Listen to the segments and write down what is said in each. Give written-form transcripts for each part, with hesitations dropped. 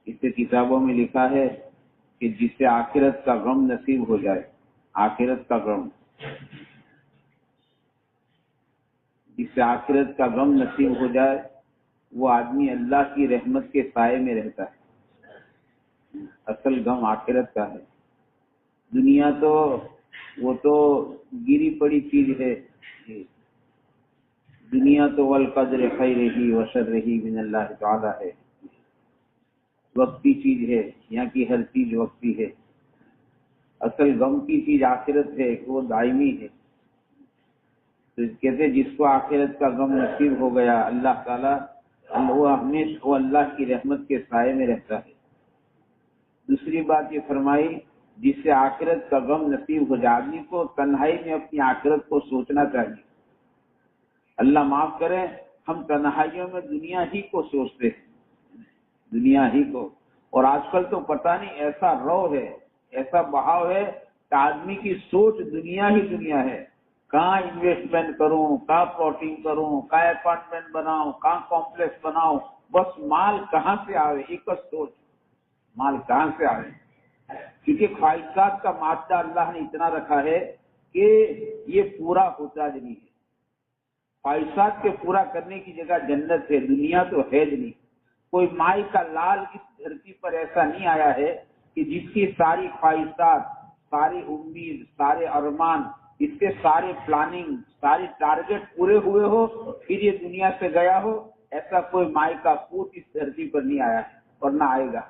اسے کتابوں میں لکھا ہے کہ جسے آخرت کا غم نصیب ہو جائے، آخرت کا غم، جسے آخرت کا غم نصیب ہو جائے وہ آدمی اللہ کی رحمت کے سائے میں رہتا ہے۔ اصل غم آخرت کا ہے۔ دنیا تو وہ تو گری پڑی چیز ہے، دنیا تو والقدر خیرہ و شرہ من اللہ تعالی ہے، وقتی چیز ہے، یہاں کی ہر چیز وقتی ہے۔ اصل غم کی چیز آخرت ہے، وہ دائمی ہے۔ تو کہتے جس کو آخرت کا غم نصیب ہو گیا، اللہ تعالیٰ وہ ہمیشہ وہ اللہ کی رحمت کے سائے میں رہتا ہے۔ دوسری بات یہ فرمائی، جس سے آخرت کا غم نصیب ہو جائے، آدمی کو تنہائی میں اپنی آخرت کو سوچنا چاہیے۔ اللہ معاف کرے، ہم تنہائیوں میں دنیا ہی کو سوچتے ہیں، دنیا ہی کو۔ اور آج کل تو پتہ نہیں ایسا رو ہے، ایسا بہاؤ ہے کہ آدمی کی سوچ دنیا ہی دنیا ہے۔ کہاں انویسٹمنٹ کروں، کہاں پلاٹنگ کروں، کہاں اپارٹمنٹ بناؤں، کہاں کمپلیکس بناؤں، بس مال کہاں سے آوے، ایک سوچ، مال کہاں سے آوے۔ کیونکہ خواہشات کا مادہ اللہ نے اتنا رکھا ہے کہ یہ پورا ہوتا نہیں ہے۔ خواہشات کے پورا کرنے کی جگہ جنت ہے، دنیا تو ہے نہیں۔ کوئی مائی کا لال اس دھرتی پر ایسا نہیں آیا ہے کہ جس کی ساری خواہشات، ساری امید، سارے ارمان، اس کے سارے پلاننگ، ساری ٹارگٹ پورے ہوئے ہو پھر یہ دنیا سے گیا ہو۔ ایسا کوئی مائی کا پوت اس دھرتی پر نہیں آیا ہے اور نہ آئے گا۔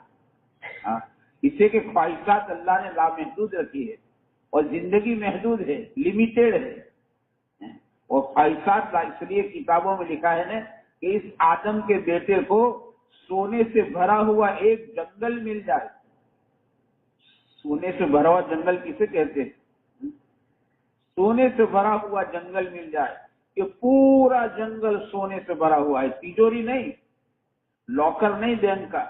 اسے کہ خواہشات اللہ نے لامحدود رکھی ہے اور زندگی محدود ہے، لمیٹیڈ ہے۔ اور خواہشات اس لیے کتابوں میں لکھا ہے نا کہ اس آدم کے بیٹے کو سونے سے بھرا ہوا ایک جنگل مل جائے۔ سونے سے بھرا ہوا جنگل کسے کہتے ہیں؟ سونے سے بھرا ہوا جنگل مل جائے، کہ پورا جنگل سونے سے بھرا ہوا ہے، تیجوری نہیں، لاکر نہیں بینک کا،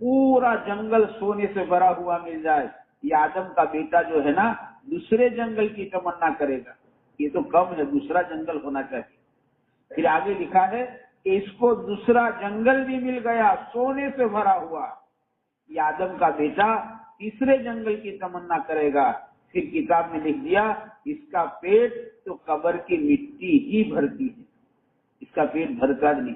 پورا جنگل سونے سے بھرا ہوا مل جائے۔ یہ آدم کا بیٹا جو ہے نا دوسرے جنگل کی تمنا کرے گا، یہ تو کم ہے، دوسرا جنگل ہونا چاہیے۔ پھر آگے لکھا ہے کہ اس کو دوسرا جنگل بھی مل گیا سونے سے بھرا ہوا، یہ آدم کا بیٹا تیسرے جنگل کی تمنا کرے گا۔ پھر کتاب میں لکھ دیا اس کا پیٹ تو قبر کی مٹی ہی بھرتی ہے، اس کا پیٹ بھرتا نہیں۔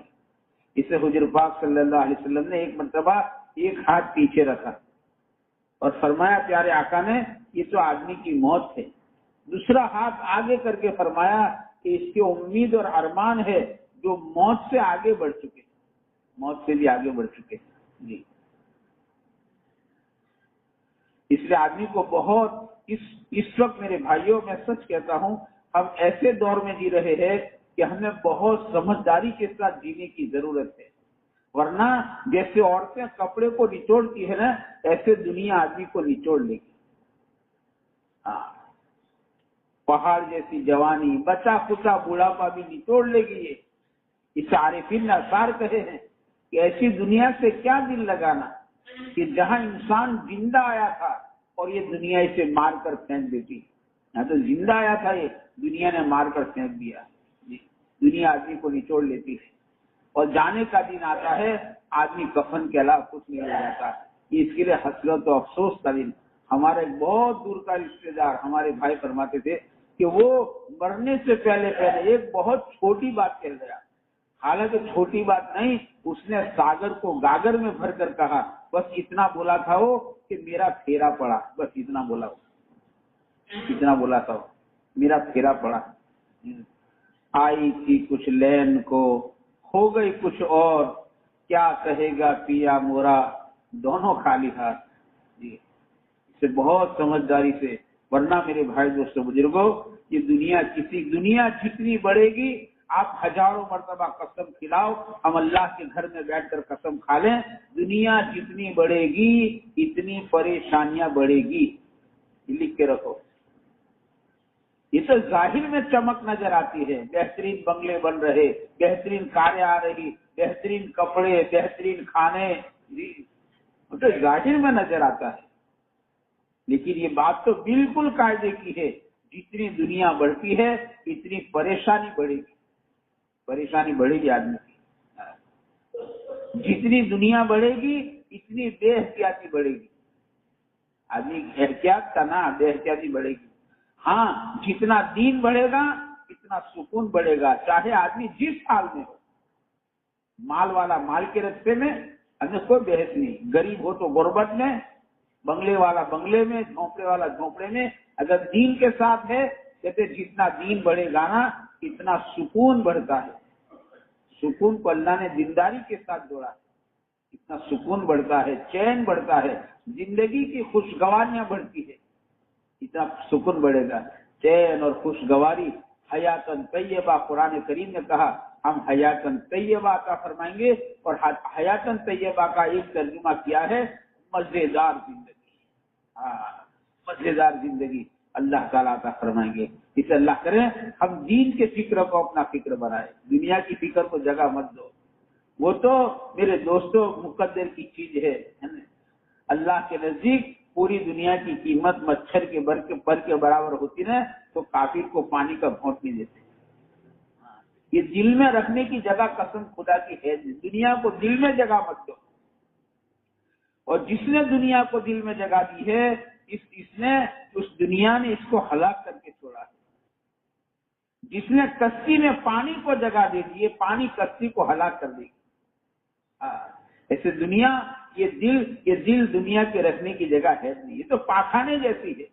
اسے حضور پاک صلی اللہ علیہ وسلم نے ایک مرتبہ ایک ہاتھ پیچھے رکھا اور فرمایا پیارے آقا نے یہ تو آدمی کی موت ہے، دوسرا ہاتھ آگے کر کے فرمایا کہ اس کی امید اور ارمان ہے جو موت سے آگے بڑھ چکے، موت سے بھی آگے بڑھ چکے جی۔ اس لیے آدمی کو بہت اس وقت میرے بھائیوں میں سچ کہتا ہوں ہم ایسے دور میں جی رہے ہیں کہ ہمیں بہت سمجھداری کے ساتھ جینے کی ضرورت ہے، ورنہ جیسے عورتیں کپڑے کو نچوڑتی ہے نا ایسے دنیا آدمی کو نچوڑ لے گی۔ پہاڑ جیسی جوانی، بچا کچا بڑھاپا بھی نچوڑ لے گی۔ یہ اس عارفین نے اثار کہے ہیں کہ ایسی دنیا سے کیا دل لگانا کہ جہاں انسان زندہ آیا تھا اور یہ دنیا اسے مار کر پھینک دیتی، یہاں تو زندہ آیا تھا یہ دنیا نے مار کر پھینک دیا۔ دنیا آدمی کو نچوڑ لیتی ہے اور جانے کا دن آتا ہے آدمی کفن کے علاوہ کچھ نہیں ہو جاتا۔ اس کے لیے حسرت و افسوس کا دن۔ ہمارے ایک بہت دور کا رشتے دار ہمارے بھائی فرماتے تھے کہ وہ مرنے سے پہلے ایک بہت چھوٹی بات کہہ گیا، حالانکہ چھوٹی بات نہیں، اس نے ساگر کو گاگر میں بھر کر کہا، بس اتنا بولا تھا وہ کہ میرا پھیرا پڑا، بس اتنا بولا وہ، اتنا بولا تھا وہ، میرا پھیرا پڑا۔ آئی تھی کچھ لین کو ہو گئی کچھ اور، کیا کہے گا پیا مورا دونوں خالی ہاتھ جی۔ اسے بہت سمجھداری سے، ورنہ میرے بھائی دوستوں بزرگوں یہ دنیا جتنی بڑھے گی آپ ہزاروں مرتبہ قسم کھلاؤ، ہم اللہ کے گھر میں بیٹھ کر قسم کھا لیں، دنیا جتنی بڑھے گی اتنی پریشانیاں بڑھے گی، لکھ کے رکھو۔ یہ تو ظاہر میں چمک نظر آتی ہے، بہترین بنگلے بن رہے، بہترین کاریں آ رہی، بہترین کپڑے، بہترین کھانے، جی تو ظاہر میں نظر آتا ہے، لیکن یہ بات تو بالکل قاعدے کی ہے، جتنی دنیا بڑھتی ہے اتنی پریشانی بڑھے گی، پریشانی بڑھے گی آدمی کی۔ جتنی دنیا بڑھے گی اتنی بے احتیاطی بڑھے گی. آدمی احتیاط کا نہ بے احتیاطی بڑھے گی. ہاں جتنا دین بڑھے گا اتنا سکون بڑھے گا، چاہے آدمی جس حال میں ہو. مال والا مال کے رستے میں ہمیں کوئی بحث نہیں، غریب ہو تو غربت میں، بنگلے والا بنگلے میں، جھونپڑے والا جھونپڑے میں. اگر دین کے ساتھ ہے کہتے جتنا دین بڑھے گا نا اتنا سکون بڑھتا ہے. سکون کو اللہ نے دینداری کے ساتھ جوڑا ہے. اتنا سکون بڑھتا ہے، چین بڑھتا ہے، زندگی کی خوشگواریاں بڑھتی ہے. اتنا سکون بڑھے گا، چین اور خوشگواری. حیاتن طیبہ قرآن کریم نے کہا ہم حیاتن طیبہ عطا فرمائیں گے، اور حیاتن طیبہ کا ایک ترجمہ کیا ہے مزیدار زندگی. ہاں مزیدار زندگی اللہ تعالیٰ عطا فرمائیں گے. اسے اللہ کرے ہم دین کے فکر کو اپنا فکر بنائے، دنیا کی فکر کو جگہ مت دو. وہ تو میرے دوستوں مقدر کی چیز ہے. اللہ کے نزدیک پوری دنیا کی قیمت مچھر کے پر کے برابر ہوتی نا تو کافر کو پانی کا گھونٹ نہیں دیتے. یہ دل میں رکھنے کی جگہ قسم خدا کی ہے. دنیا کو دل میں جگہ مت دو. اور جس نے دنیا کو دل میں جگہ دی ہے اس دنیا نے اس کو ہلاک کر کے چھوڑا ہے. جس نے کشتی میں پانی کو جگہ دے دی ہے پانی کشتی کو ہلاک کر دے گی. ایسے دنیا یہ دل دنیا کے رکھنے کی جگہ ہے نہیں. یہ تو پاخانے جیسی ہے.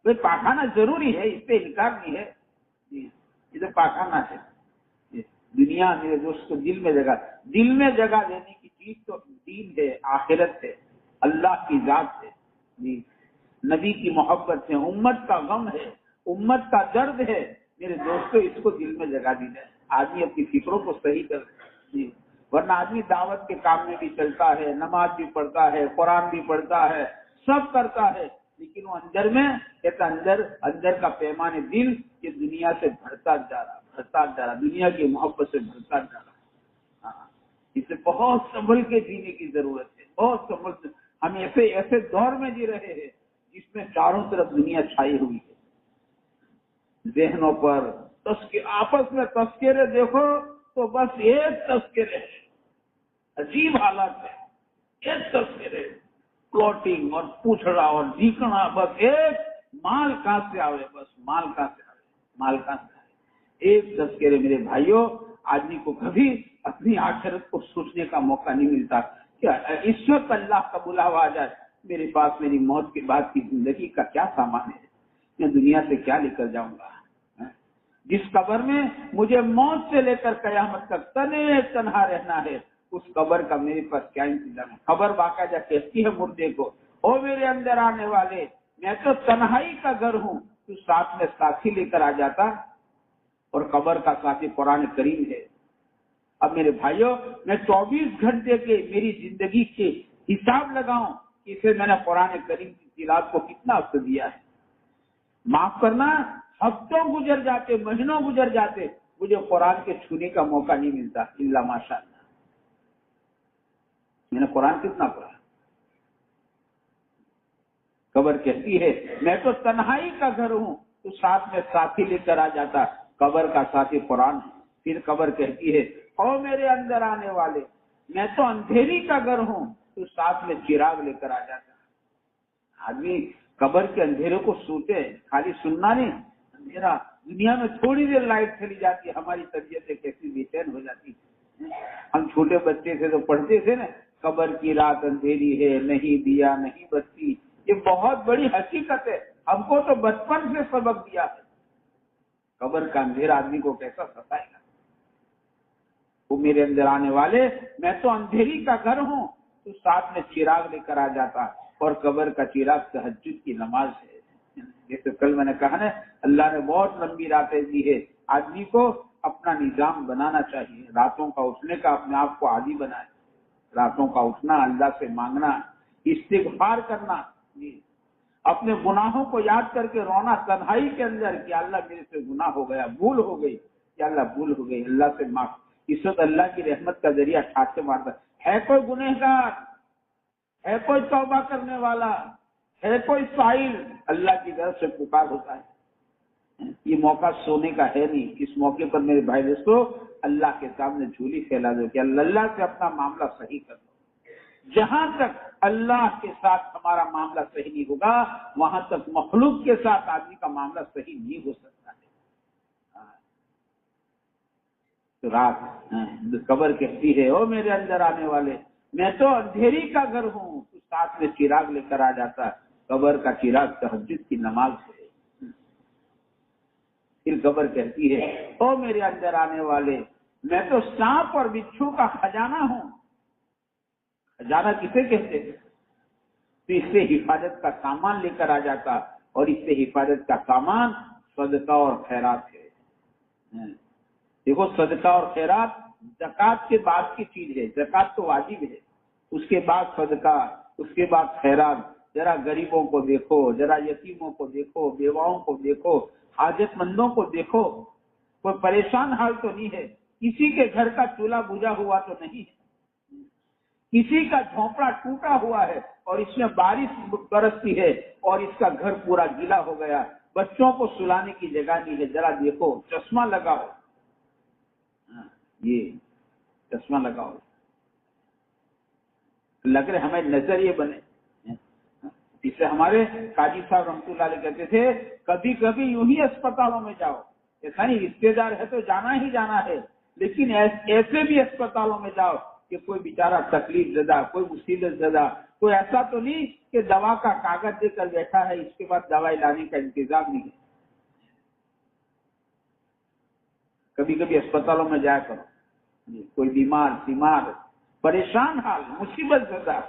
بھائی پاخانہ ضروری ہے، اس پہ انکار نہیں ہے. یہ تو پاخانہ ہے. دنیا میرے دوست کو دل میں جگہ دینے کی چیز تو دین ہے، آخرت ہے، اللہ کی ذات ہے، نبی کی محبت ہے، امت کا غم ہے، امت کا درد ہے. میرے دوستوں اس کو دل میں جگہ دی جائے. آدمی اپنی فکروں کو صحیح کر ورنہ آدمی دعوت کے کام میں بھی چلتا ہے، نماز بھی پڑھتا ہے، قرآن بھی پڑھتا ہے، سب کرتا ہے، لیکن وہ اندر میں کہتا اندر کا پیمانے دل یہ دنیا سے بڑھتا جا رہا، دنیا کی محبت سے بڑھتا جا رہا. اسے بہت سنبھل کے جینے کی ضرورت ہے. بہت سنبھل کے ہم ایسے دور میں جی رہے ہیں جس میں چاروں طرف دنیا چھائی ہوئی ہے. ذہنوں پر آپس میں تذکرے دیکھو تو بس ایک تذکرے ہے. عجیب حالات ہے. ایک تذکرے پلاٹنگ اور پوچھڑا اور جھیکنا، بس ایک مال کہاں سے آئے، بس مال کہاں سے آئے. ایک تذکرے. میرے بھائیوں آدمی کو کبھی اپنی آخرت کو سوچنے کا موقع نہیں ملتا. کیا اس وقت اللہ کا بلاوا آ جائے میرے پاس میری موت کے بعد کی زندگی کا کیا سامان ہے، میں دنیا سے کیا لے کر جاؤں گا. جس قبر میں مجھے موت سے لے کر قیامت تک تنہا رہنا ہے اس قبر کا میرے پاس کیا انتظام ہے. خبر باقاعدہ کہتی ہے مردے کو او میرے اندر آنے والے میں تو تنہائی کا گھر ہوں، تو ساتھ میں ساتھی لے کر آ جاتا. اور قبر کا ساتھی قرآن کریم ہے. اب میرے بھائیوں میں 24 گھنٹے کے میری زندگی کے حساب لگاؤں کہ اسے میں نے قرآن کریم کی تلاوت کو کتنا وقت دیا ہے. معاف کرنا ہفتوں گزر جاتے، مہینوں گزر جاتے، مجھے قرآن کے چھونے کا موقع نہیں ملتا الا ماشاء اللہ. میں نے قرآن کتنا پڑھا. قبر کہتی ہے میں تو تنہائی کا گھر ہوں، تو ساتھ میں ساتھی لے کر آ جاتا. قبر کا ساتھی قرآن ہے. پھر قبر کہتی ہے او میرے اندر آنے والے میں تو اندھیری کا گھر ہوں، تو ساتھ میں چراغ لے کر آ جاتا. آدمی قبر کے اندھیرے کو سوتے، خالی سننا نہیں. اندھیرا دنیا میں تھوڑی دیر لائٹ چلی جاتی ہے ہماری طبیعتیں کیسی بے چین ہو جاتی. ہم چھوٹے بچے تھے تو پڑھتے تھے نا قبر کی رات اندھیری ہے، نہیں دیا نہیں بتی. یہ بہت بڑی حقیقت ہے، ہم کو تو بچپن سے سبق دیا ہے. قبر کا اندھیرا آدمی کو کیسا ستائے گا. وہ میرے اندر آنے والے میں تو اندھیری کا گھر ہوں، تو ساتھ میں چراغ لے کر آ جاتا. اور قبر کا چراغ تہجد کی نماز ہے. جیسے کل میں نے کہا نا اللہ نے بہت لمبی راتیں دی ہے. آدمی کو اپنا نظام بنانا چاہیے، راتوں کا اٹھنے کا اپنے آپ کو عادی بنائے. راتوں کا اٹھنا، اللہ سے مانگنا، استغفار کرنا، اپنے گناہوں کو یاد کر کے رونا تنہائی کے اندر کہ اللہ میرے سے گناہ ہو گیا، بھول ہو گئی، کہ اللہ بھول ہو گئی، اللہ سے معاف. اس وقت اللہ کی رحمت کا ذریعہ ٹھاٹ سے مارتا ہے. کوئی گنہگار ہے، کوئی توبہ کرنے والا ہے، کوئی سائل اللہ کی طرف سے پکار ہوتا ہے. یہ موقع سونے کا ہے نہیں. اس موقع پر میرے بھائی دوستو اللہ کے سامنے جھولی پھیلا دو کہ اللہ سے اپنا معاملہ صحیح کر دو. جہاں تک اللہ کے ساتھ ہمارا معاملہ صحیح نہیں ہوگا وہاں تک مخلوق کے ساتھ آدمی کا معاملہ صحیح نہیں ہو سکتا ہے۔ تو رات قبر کہتی ہے او میرے اندر آنے والے، میں تو اندھیری کا گھر ہوں، تو ساتھ میں چراغ لے کر آ جاتا۔ قبر کا چراغ تہجد کی نماز ہے۔ پھر قبر کہتی ہے او میرے اندر آنے والے، میں تو سانپ اور بچھو کا خزانہ ہوں۔ خزانہ کسے کہتے ہیں؟ تو اس سے حفاظت کا سامان لے کر آ جاتا، اور اس سے حفاظت کا سامان صدقہ اور خیرات ہے۔ دیکھو صدقہ اور خیرات زکوٰۃ کے بعد کی چیز ہے، زکوٰۃ تو واجب ہے، اس کے بعد صدقہ، اس کے بعد خیرات۔ ذرا غریبوں کو دیکھو، ذرا یتیموں کو دیکھو، بیواؤں کو دیکھو، حاجت مندوں کو دیکھو، کوئی پریشان حال تو نہیں ہے، کسی کے گھر کا چولہا بجھا ہوا تو نہیں ہے، کسی کا جھونپڑا ٹوٹا ہوا ہے اور اس میں بارش برستی ہے اور اس کا گھر پورا گیلا ہو گیا، بچوں کو سلانے کی جگہ نہیں ہے، ذرا دیکھو، چشمہ لگاؤ، یہ چشمہ لگاؤ، لگ رہے ہمیں نظر یہ بنے۔ اس سے ہمارے قاضی صاحب رحمۃ اللہ علیہ کہتے تھے کبھی کبھی یوں ہی اسپتالوں میں جاؤ، ایسا نہیں رشتے دار ہے تو جانا ہی جانا ہے، لیکن ایسے بھی اسپتالوں میں جاؤ کہ کوئی بیچارہ تکلیف زدہ، کوئی مصیبت زدہ، کوئی ایسا تو نہیں کہ دوا کا کاغذ دے کر بیٹھا ہے، اس کے بعد دوائی لانے کا انتظام نہیں ہے۔ کبھی کبھی اسپتالوں میں جایا کرو، کوئی بیمار پریشان حال، مصیبت زدہ،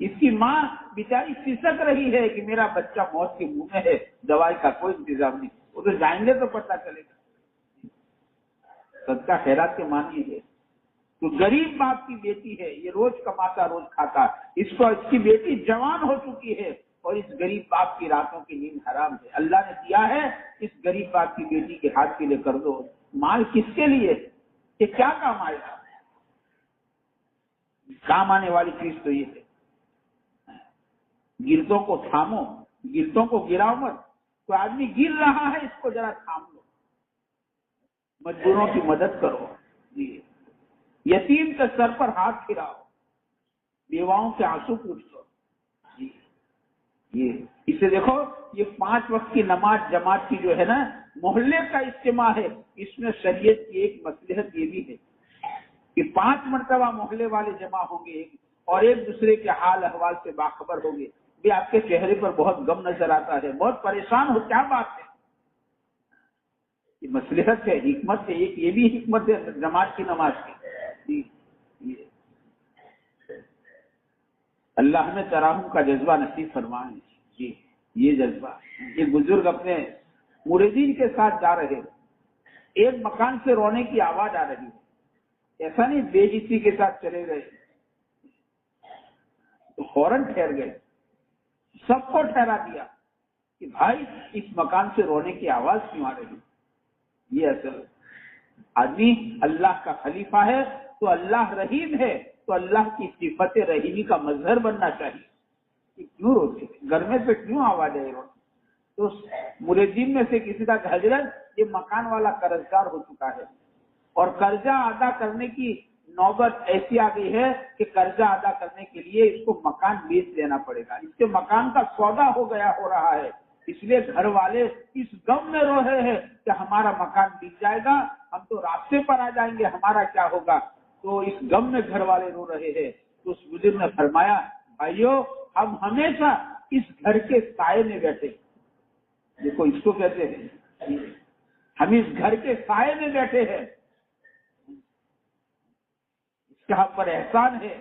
اس کی ماں بیچاری سسک رہی ہے کہ میرا بچہ موت کے منہ میں ہے، دوائی کا کوئی انتظام نہیں، وہ تو جائیں گے تو پتہ چلے گا۔ صدقہ خیرات کے معنی ہے تو غریب باپ کی بیٹی ہے، یہ روز کماتا روز کھاتا، اس کی بیٹی جوان ہو چکی ہے اور اس غریب باپ کی راتوں کی نیند حرام ہے، اللہ نے دیا ہے، اس غریب باپ کی بیٹی کے ہاتھ کے لیے کر دو۔ مال کس کے لیے کہ کیا کام آئے گا؟ کام آنے والی چیز تو یہ ہے، گردوں کو تھامو، گردوں کو گراؤ مت، کوئی آدمی گر رہا ہے اس کو ذرا تھام لو، مجبوروں کی مدد کرو، یتیم کے سر پر ہاتھ پھراؤ، بیواؤں کے آنسو پوچھ لو۔ یہ اسے دیکھو، یہ 5 وقت کی نماز جماعت کی جو ہے نا، محلے کا اجتماع ہے، اس میں شریعت کی ایک مصلحت یہ بھی ہے کہ 5 مرتبہ محلے والے جمع ہوں گے اور ایک دوسرے کے حال احوال سے باخبر ہوں گے۔ بھی آپ کے چہرے پر بہت غم نظر آتا ہے، بہت پریشان ہو، کیا بات ہے؟ یہ مصلحت ہے، حکمت ہے، ایک یہ بھی حکمت ہے جماعت کی نماز کی۔ اللہ ہمیں تراحم کا جذبہ نصیب فرمائے۔ جی یہ جذبہ، یہ بزرگ اپنے مریدین کے ساتھ جا رہے، ایک مکان سے رونے کی آواز آ رہی ہے، ایسا نہیں بے جسی کے ساتھ چلے گئے، تو فوراً ٹھہر گئے، سب کو ٹھہرا دیا کہ بھائی اس مکان سے رونے کی آواز کیوں آ رہی؟ یہ اصل آدمی اللہ کا خلیفہ ہے تو اللہ رحیم ہے، تو اللہ کی صفت رحیمی کا مظہر بننا چاہیے کہ کیوں روتے، گھر میں سے کیوں آواز آئی روتے؟ تو مریدین میں سے کسی کا حضرت یہ مکان والا قرضدار ہو چکا ہے اور قرضہ ادا کرنے کی نوبت ایسی آ گئی ہے کہ قرضہ ادا کرنے کے لیے اس کو مکان بیچ دینا پڑے گا، اس کے مکان کا سودا ہو رہا ہے، اس لیے گھر والے اس غم میں رو رہے ہیں کہ ہمارا مکان بیچ جائے گا، ہم تو راستے پر آ جائیں گے، ہمارا کیا ہوگا؟ تو اس غم میں گھر والے رو رہے ہیں۔ تو اس بزرگ نے فرمایا بھائیو، ہم ہمیشہ اس گھر کے سائے میں بیٹھے، دیکھو اس کو کہتے ہیں ہم اس گھر کے سائے میں بیٹھے ہیں، اس کا ہم پر احسان ہے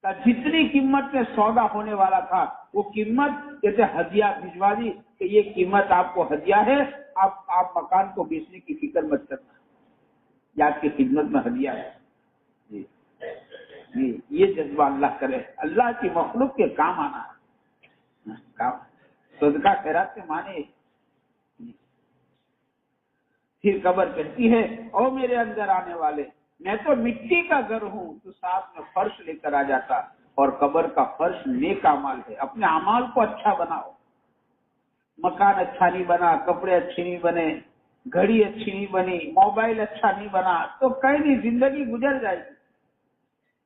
کہ جتنی قیمت میں سودا ہونے والا تھا وہ قیمت جیسے ہدیہ بھجوا دی کہ یہ قیمت آپ کو ہدیہ ہے، آپ مکان کو بیچنے کی فکر مت کرنا، یہ آپ کی خدمت میں ہدیہ ہے۔ یہ جذبہ اللہ کرے، اللہ کی مخلوق کے کام آنا کام، صدقہ خیرات کے معنی۔ پھر قبر کہتی ہے او میرے اندر آنے والے، میں تو مٹی کا گھر ہوں، تو ساتھ میں فرش لے کر آ جاتا، اور قبر کا فرش نیک اعمال ہے، اپنے اعمال کو اچھا بناؤ، مکان اچھا نہیں بنا، کپڑے اچھے نہیں بنے، گھڑی اچھی نہیں بنی، موبائل اچھا نہیں بنا تو کہیں نہیں، زندگی گزر جائے گی،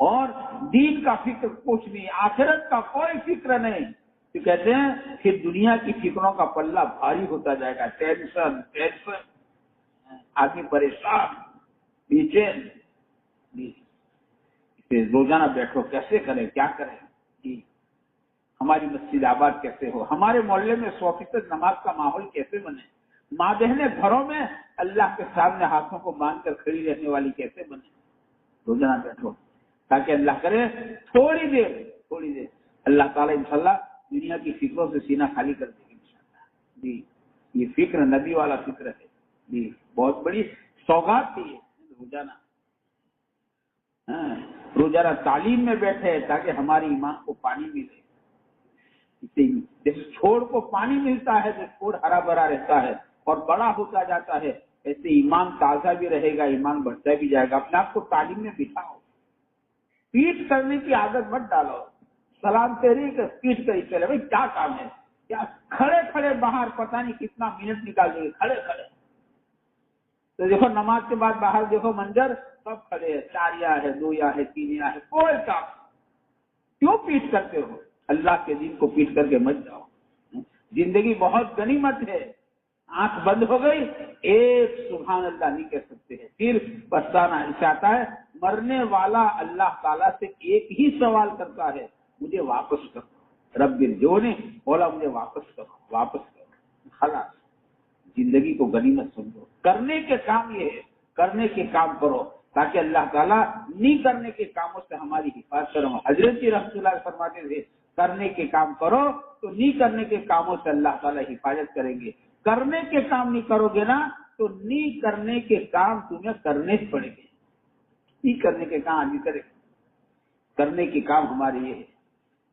اور دین کا فکر کچھ نہیں, آخرت کا کوئی فکر نہیں. تو کہتے ہیں پھر دنیا کی فکروں کا پلہ بھاری ہوتا جائے گا. ٹینشن آدمی پریشان بے چین. روزانہ بیٹھو کیسے کریں, کیا کریں جی, ہماری مسجد آباد کیسے ہو, ہمارے محلے میں 100% نماز کا ماحول کیسے بنے, ماں بہنیں گھروں میں اللہ کے سامنے ہاتھوں کو باندھ کر کھڑی رہنے والی کیسے بنے. روزانہ بیٹھو تاکہ اللہ کرے تھوڑی دیر اللہ تعالیٰ انشاءاللہ دنیا کی فکروں سے سینہ خالی کر دے گی انشاءاللہ جی. یہ فکر نبی والا فکر ہے جی, بہت بڑی سوغات تھی روزانہ تعلیم میں بیٹھے تاکہ ہماری ایمان کو پانی ملے. جیسے چھوڑ کو پانی ملتا ہے تو چھوڑ ہرا بھرا رہتا ہے اور بڑا ہوتا جاتا ہے, ایسے ایمان تازہ بھی رہے گا, ایمان بڑھتا بھی جائے گا. اپنے آپ کو تعلیم میں بٹھاؤ, پیٹ کرنے کی عادت مت ڈالو. سلام تیری کہ پیٹ کری چلے, بھائی کیا کام ہے, کیا کھڑے کھڑے باہر پتہ نہیں کتنا منٹ نکال دیں گے کھڑے کھڑے. تو دیکھو نماز کے بعد باہر دیکھو منظر, سب کھڑے ہیں, 4 یا ہے 2 یا ہے 3 یا ہے, کوئی کام. کیوں پیٹ کرتے ہو؟ اللہ کے دین کو پیٹ کر کے مت جاؤ. زندگی بہت غنیمت ہے, آنکھ بند ہو گئی ایک سبحان اللہ نہیں کہہ سکتے ہیں, پھر پچھتانا ایسا آتا ہے. مرنے والا اللہ تعالیٰ سے ایک ہی سوال کرتا ہے, مجھے واپس کرو. رب ارجعونی, بولا مجھے واپس کرو. خلاص زندگی کو غنیمت سمجھو. کرنے کے کام یہ ہے, کرنے کے کام کرو تاکہ اللہ تعالیٰ نہیں کرنے کے کاموں سے ہماری حفاظت کرو. حضرت جی رحمۃ اللہ فرماتے تھے کرنے کے کام کرو تو نہیں کرنے کے کاموں سے اللہ تعالیٰ حفاظت کریں گے. کرنے کے کام نہیں کرو گے نا تو نہیں کرنے کے کام تمہیں کرنے پڑیں گے. نہیں کرنے کے کام آدمی کرے. کرنے کے کام ہمارے یہ ہے,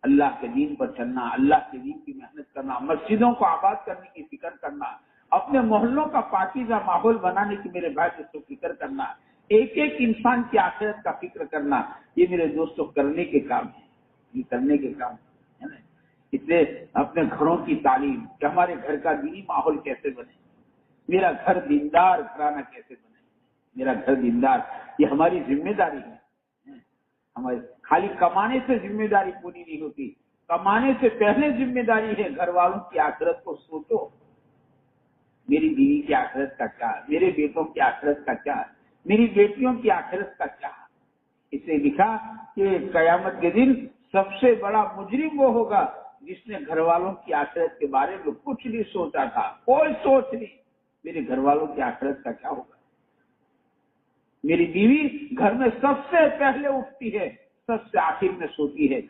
اللہ کے دین پر چلنا, اللہ کے دین کی محنت کرنا, مسجدوں کو آباد کرنے کی فکر کرنا, اپنے محلوں کا پاکیزہ ماحول بنانے کی میرے بھائی دوستوں فکر کرنا, ایک ایک انسان کی آخرت کا فکر کرنا, یہ میرے دوستوں کرنے کے کام ہے. یہ کرنے کے کام ہے نا. اس لیے اپنے گھروں کی تعلیم کہ ہمارے گھر کا دینی ماحول کیسے بنے, میرا گھر دیندار گھرانہ کیسے بنے, میرا گھر دیندار, یہ ہماری ذمہ داری ہے. ہماری خالی کمانے سے ذمہ داری پوری نہیں ہوتی, کمانے سے پہلے ذمہ داری ہے گھر والوں کی آخرت کو سوچو. میری بیوی کی آخرت کا کیا, میرے بیٹوں کی آخرت کا کیا, میری بیٹیوں کی آخرت کا کیا. اسے لکھا کہ قیامت کے دن سب سے بڑا مجرم وہ ہوگا جس نے گھر والوں کی آخرت کے بارے میں کچھ نہیں سوچا تھا. کوئی سوچ نہیں, میرے گھر والوں کی آخرت کا کیا ہوگا. میری بیوی گھر میں سب سے پہلے اٹھتی ہے, سب سے آخر میں سوتی ہے,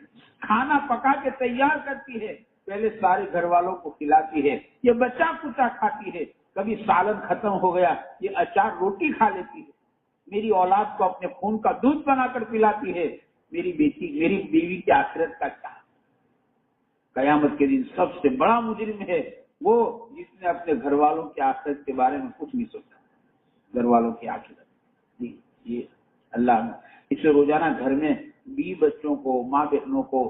کھانا پکا کے تیار کرتی ہے, پہلے سارے گھر والوں کو کھلاتی ہے, یہ بچہ کچا کھاتی ہے, کبھی سالن ختم ہو گیا یہ اچار روٹی کھا لیتی ہے, میری اولاد کو اپنے خون کا دودھ بنا کر پلاتی ہے. میری بیوی کی آخرت کا کیا. قیامت کے دن سب سے بڑا مجرم ہے وہ جس نے اپنے گھر والوں کی آخرت کے بارے میں کچھ نہیں سوچا. گھر والوں کی آخرت جی, یہ اللہ اس سے روزانہ گھر میں بیوی بچوں کو, ماں بہنوں کو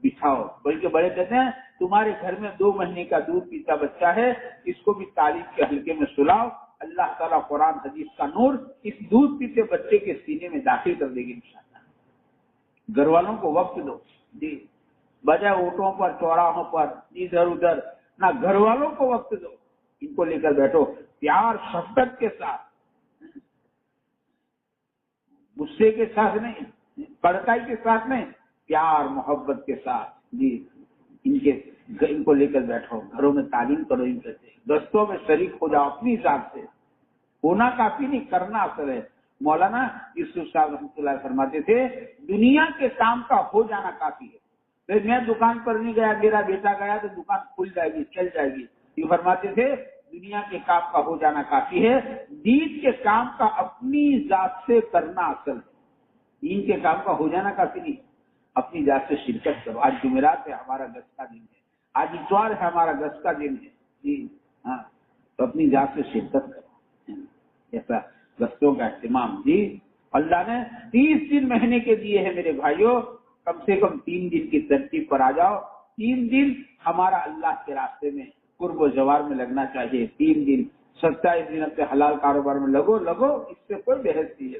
بٹھاؤ. بلکہ بڑے کہتے ہیں تمہارے گھر میں 2 مہینے کا دودھ پیتا بچہ ہے, اس کو بھی تعلیم کے حلقے میں سلاؤ. اللہ تعالیٰ قرآن حدیث کا نور اس دودھ پیتے بچے کے سینے میں داخل کر دے گی انشاءاللہ. گھر والوں کو وقت دو جی, بجائے اوٹوں پر چوراہوں پر ادھر ادھر نہ, گھر والوں کو وقت دو. ان کو لے کر بیٹھو پیار شفقت کے ساتھ, غصے کے ساتھ نہیں, کڑکائی کے ساتھ نہیں, پیار محبت کے ساتھ جی. ان کو لے کر بیٹھو, گھروں میں تعلیم کرو. ان سے دستوں میں شریک ہو جاؤ. اپنی ذات سے ہونا کافی نہیں, کرنا اصل ہے. مولانا یوسف صاحب رحمۃ اللہ فرماتے تھے دنیا کے کام کا ہو جانا کافی ہے. میں دکان پر نہیں گیا, میرا بیٹا گیا تو دکان کھل جائے گی, چل جائے گی. یہ فرماتے تھے دنیا کے کام کا ہو جانا کافی ہے, دین کے کام کا اپنی ذات سے کرنا اصل ہے. دین کے کام کا ہو جانا کافی نہیں, اپنی ذات سے شرکت کرو. آج جمعرات ہے, ہمارا گز کا دن ہے. آج اتوار ہے, ہمارا گز کا دن ہے جی. ہاں, تو اپنی ذات سے شرکت کرو. ایسا گزوں کا اہتمام جی. اللہ نے 30 دن مہینے کے دیے ہیں میرے بھائیوں, کم سے کم 3 دن کی ترتیب پر آ جاؤ. 3 دن ہمارا اللہ کے راستے میں قرب و جوار میں لگنا چاہیے. 3 دن 27 دن اپنے حلال کاروبار میں لگو. اس سے کوئی بحث نہیں ہے.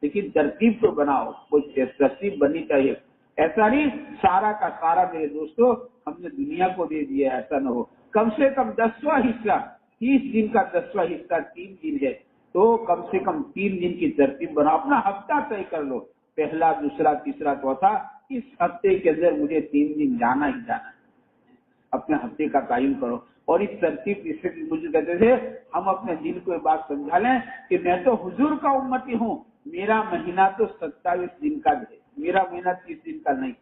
لیکن ترتیب تو بناؤ، کوئی ترتیب بننی چاہیے. ایسا نہیں سارا کا سارا میرے دوستوں ہم نے دنیا کو دے دیا، ایسا نہ ہو. کم سے کم 10واں حصہ، 30 دن کا 10واں حصہ 3 دن ہے، تو کم سے کم 3 دن کی ترتیب بناؤ. اپنا ہفتہ طے کر لو، پہلا، دوسرا، تیسرا، چوتھا، اس ہفتے کے اندر مجھے 3 دن جانا ہی جانا ہے. اپنے ہفتے کا تعین کرو. اور اس ترتیب سے مجھے کہتے تھے ہم اپنے دل کو یہ بات سمجھا لیں کہ میں تو حضور کا امتی ہوں، میرا مہینہ تو 27 دن کا ہے، میرا مہینہ 30 دن کا نہیں،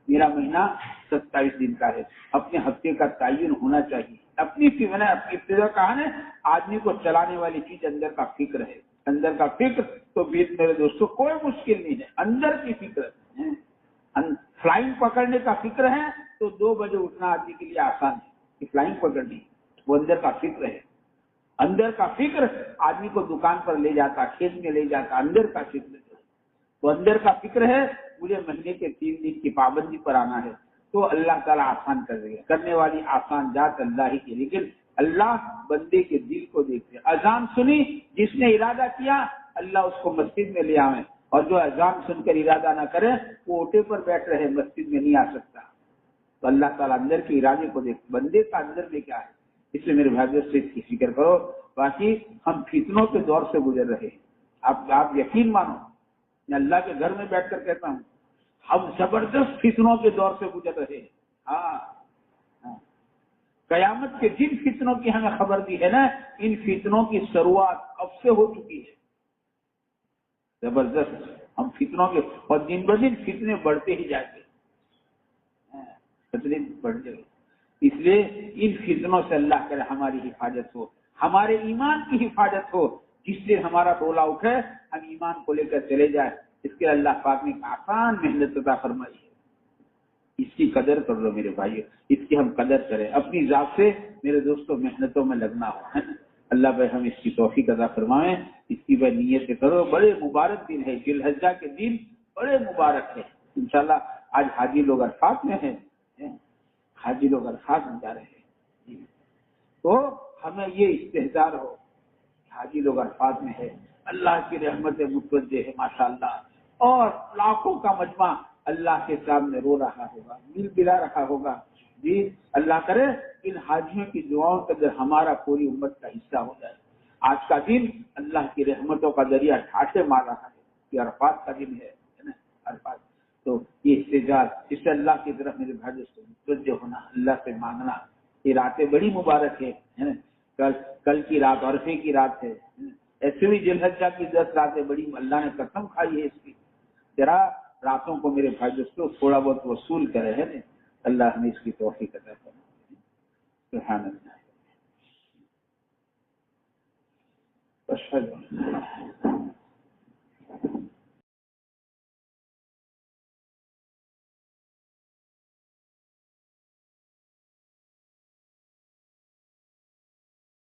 میرا مہینہ 27 دن کا ہے. اپنے ہفتے کا تعین ہونا چاہیے. اپنی میں نے اپنی ابتدا کہا نا، آدمی کو چلانے والی چیز اندر کا فکر ہے. اندر کا فکر تو بیت میرے دوستوں کوئی مشکل نہیں ہے، اندر کی فکر ہے. فلائنگ پکڑنے کا فکر ہے تو 2 بجے اٹھنا آدمی کے لیے آسان ہے کہ فلائنگ پکڑنی، وہ اندر کا فکر ہے. اندر کا فکر آدمی کو دکان پر لے جاتا، کھیت میں لے جاتا، اندر کا فکر ہے. تو اندر کا فکر ہے مجھے مہینے کے 3 دن کی پابندی پر آنا ہے، تو اللہ تعالیٰ آسان کر دے گا. کرنے والی آسان ذات اللہ ہی کی، لیکن اللہ بندے کے دل کو دیکھتے. اذان سنی، جس نے ارادہ کیا اللہ اس کو مسجد میں لے آویں، اور جو اذان سن کر ارادہ نہ کرے وہ اوٹے پر بیٹھ رہے، مسجد میں نہیں آ سکتا. تو اللہ تعالیٰ اندر کے ارادے کو دیکھ، بندے کا اندر میں کیا ہے. اس لیے میرے بھائیوں سے اس کی فکر کرو. باقی ہم فتنوں کے دور سے گزر رہے ہیں. آپ یقین مانو، میں اللہ کے گھر میں بیٹھ کر کہتا ہوں ہم زبردست فتنوں کے دور سے گزر رہے ہیں. ہاں، قیامت کے جن فتنوں کی ہمیں خبر دی ہے نا، ان فتنوں کی شروعات اب سے ہو چکی ہے. زبردست ہم فتنوں کے، اور دن بدن فتنے بڑھتے ہی جائیں گے، فتنے بڑھ جائیں گے. اس لیے ان فتنوں سے اللہ کرے ہماری حفاظت ہو، ہمارے ایمان کی حفاظت ہو. جس سے ہمارا ڈولا اٹھے ہم ایمان کو لے کر چلے جائیں. اس کے اللہ پاک نے آسان محنت عطا فرمائی ہے. اس کی قدر کر لو میرے بھائیو، اس کی ہم قدر کریں. اپنی ذات سے میرے دوستوں محنتوں میں لگنا ہو. اللہ بھائی ہم اس کی توفیق عطا فرمائیں. اس کی بھائی نیت کرو. بڑے مبارک دن ہے، ذی الحجہ کے دن بڑے مبارک ہے. انشاءاللہ آج حاجی لوگ عرفات میں ہیں، حاجی لوگ عرفات میں جا رہے ہیں. تو ہمیں یہ استحضار ہو، حاجی لوگ عرفات میں ہے، اللہ کی رحمت متوجہ ہے ماشاءاللہ، اور لاکھوں کا مجمع اللہ کے سامنے رو رہا ہوگا، مل بلا رہا ہوگا. جی اللہ کرے ان حاجیوں کی دعاؤں کے اندر ہمارا پوری امت کا حصہ ہو جائے. آج کا دن اللہ کی رحمتوں کا ذریعہ ٹھاٹھے مار رہا ہے کہ عرفات کا دن ہے نا، عرفات. تو یہ استحجار اس سے اللہ کی طرف میرے بھائی سے متوجہ ہونا، اللہ سے مانگنا. یہ راتیں بڑی مبارک ہے نا. کل کی رات عرفے کی رات ہے. ایسے بھی ذی الحجہ کی 10 راتیں بڑی، اللہ نے قسم کھائی ہے اس کی. ذرا راتوں کو میرے بھائی دوستوں تھوڑا بہت وصول کرے ہیں. اللہ نے اس کی توفیق عطا فرمائے. سبحان اللہ.